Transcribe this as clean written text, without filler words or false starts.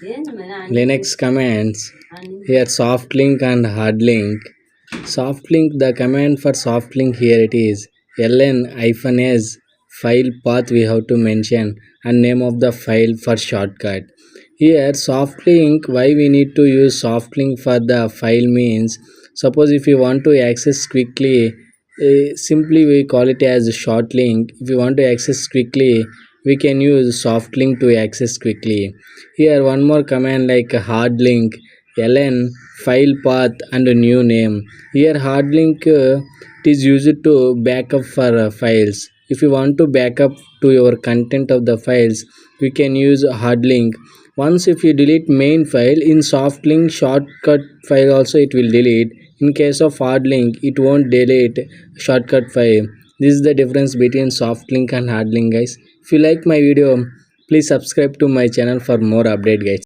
Linux commands. Here soft link and hard link. Soft link, the command for soft link here it is ln-s file path we have to mention and name of the file for shortcut. Here soft link, why we need to use soft link for the file means, suppose if you want to access quickly, simply we call it as short link. If you want to access quickly, we can use soft link to access quickly. Here one more command like hard link ln file path and a new name. Here hard link, it is used to backup for files. If you want to backup to your content of the files, we can use hard link. Once if you delete main file in soft link, shortcut file also it will delete. In case of hard link, it won't delete shortcut file. This is the difference between soft link and hard link, guys. If you like my video, please subscribe to my channel for more update, guys.